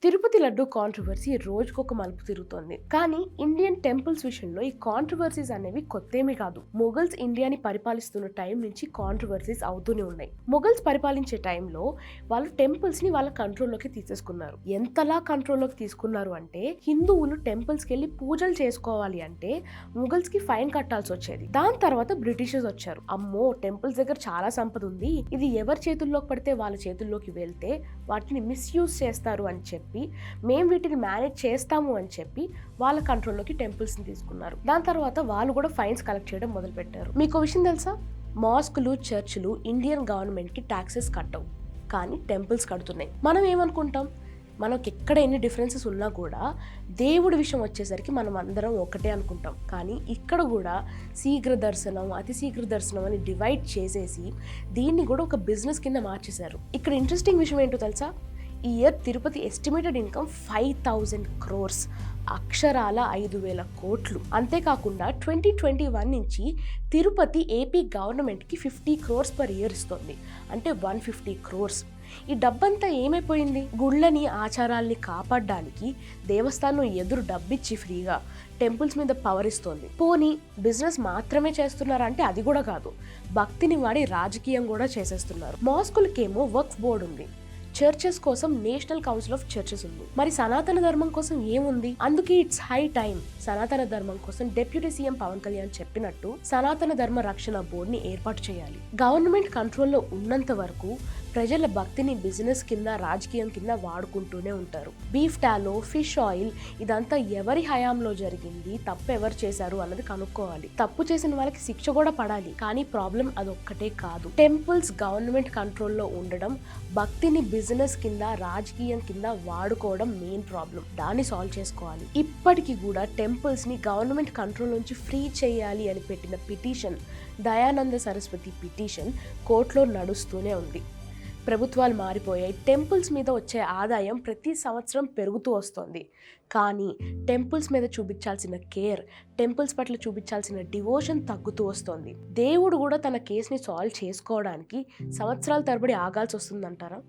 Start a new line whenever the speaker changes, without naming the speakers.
Tirupati laddu controversy రోజుకొక మలుపు తిరుగుతోంది. కానీ ఇండియన్ టెంపుల్స్ విషయంలో ఈ కాంట్రవర్సీస్ అనేవి కొత్తేమీ కాదు. మొఘల్స్ ఇండియాని పరిపాలిస్తున్న టైం నుంచి కాంట్రవర్సీస్ అవుతూనే ఉన్నాయి. మొఘల్స్ పరిపాలించే టైంలో వాళ్ళు టెంపుల్స్ ని వాళ్ళ కంట్రోల్లోకి తీసేసుకున్నారు. ఎంతలా కంట్రోల్లోకి తీసుకున్నారు అంటే హిందువులు టెంపుల్స్కి వెళ్ళి పూజలు చేసుకోవాలి అంటే మొఘల్స్ కి ఫైన్ కట్టాల్సి వచ్చేది. దాని తర్వాత బ్రిటిషర్స్ వచ్చారు. అమ్మో, టెంపుల్స్ దగ్గర చాలా సంపద ఉంది, ఇది ఎవరి చేతుల్లోకి పడితే వాళ్ళ చేతుల్లోకి వెళ్తే వాటిని మిస్యూజ్ చేస్తారు అని చెప్పి మేము వీటిని మేనేజ్ చేస్తాము అని చెప్పి వాళ్ళ కంట్రోల్లోకి టెంపుల్స్ని తీసుకున్నారు. దాని తర్వాత వాళ్ళు కూడా ఫైన్స్ కలెక్ట్ చేయడం మొదలు పెట్టారు. మీకు విషయం తెలుసా, మాస్కులు, చర్చిలు ఇండియన్ గవర్నమెంట్కి ట్యాక్సెస్ కట్టవు, కానీ టెంపుల్స్ కడుతున్నాయి. మనం ఏమనుకుంటాం, మనకి ఎక్కడ ఎన్ని డిఫరెన్సెస్ ఉన్నా కూడా దేవుడి విషయం వచ్చేసరికి మనం అందరం ఒకటే అనుకుంటాం. కానీ ఇక్కడ కూడా శీఘ్ర దర్శనం, అతి శీఘ్ర దర్శనం అని డివైడ్ చేసేసి దీన్ని కూడా ఒక బిజినెస్ కింద మార్చేశారు. ఇక్కడ ఇంట్రెస్టింగ్ విషయం ఏంటో తెలుసా, ఈ year Tirupati estimated income 5,000 crores, అక్షరాల 5,000 కోట్లు. అంతేకాకుండా 2021 నుంచి తిరుపతి ఏపీ గవర్నమెంట్కి 50 crores per year ఇస్తుంది, అంటే 150 crores. ఈ డబ్బంతా ఏమైపోయింది? గుళ్ళని, ఆచారాల్ని కాపాడడానికి దేవస్థానం ఎదురు డబ్బిచ్చి ఫ్రీగా టెంపుల్స్ మీద పవర్ ఇస్తోంది. పోనీ బిజినెస్ మాత్రమే చేస్తున్నారంటే అది కూడా కాదు, భక్తిని వాడి రాజకీయం కూడా చేసేస్తున్నారు. మాస్కులకేమో వక్ఫ్ బోర్డు ఉంది, చర్చెస్ కోసం నేషనల్ కౌన్సిల్ ఆఫ్ చర్చెస్ ఉంది. మరి సనాతన ధర్మం కోసం ఏముంది? అందుకే ఇట్స్ హై టైం సనాతన ధర్మం కోసం డిప్యూటీ సీఎం పవన్ కళ్యాణ్ చెప్పినట్టు సనాతన ధర్మ రక్షణ బోర్డుని ఏర్పాటు చేయాలి. గవర్నమెంట్ కంట్రోల్లో ఉన్నంత వరకు ప్రజల భక్తిని బిజినెస్ కింద, రాజకీయం కింద వాడుకుంటూనే ఉంటారు. బీఫ్ టాలో, ఫిష్ ఆయిల్, ఇదంతా ఎవరి హయాంలో జరిగింది, తప్పు ఎవరు చేశారు అన్నది కనుక్కోవాలి. తప్పు చేసిన వాళ్ళకి శిక్ష కూడా పడాలి. కానీ ప్రాబ్లం అదొక్కటే కాదు, టెంపుల్స్ గవర్నమెంట్ కంట్రోల్లో ఉండడం, భక్తిని బిజినెస్ కింద, రాజకీయం కింద వాడుకోవడం మెయిన్ ప్రాబ్లం. దాన్ని సాల్వ్ చేసుకోవాలి. ఇప్పటికీ కూడా టెంపుల్స్ ని గవర్నమెంట్ కంట్రోల్ నుంచి ఫ్రీ చేయాలి అని పెట్టిన పిటిషన్, దయానంద సరస్వతి పిటిషన్, కోర్టులో నడుస్తూనే ఉంది. ప్రభుత్వాలు మారిపోయాయి, టెంపుల్స్ మీద వచ్చే ఆదాయం ప్రతి సంవత్సరం పెరుగుతూ వస్తుంది. కానీ టెంపుల్స్ మీద చూపించాల్సిన కేర్, టెంపుల్స్ పట్ల చూపించాల్సిన డివోషన్ తగ్గుతూ వస్తుంది. దేవుడు కూడా తన కేసుని సాల్వ్ చేసుకోవడానికి సంవత్సరాల తరబడి ఆగాల్సి వస్తుందంటారా?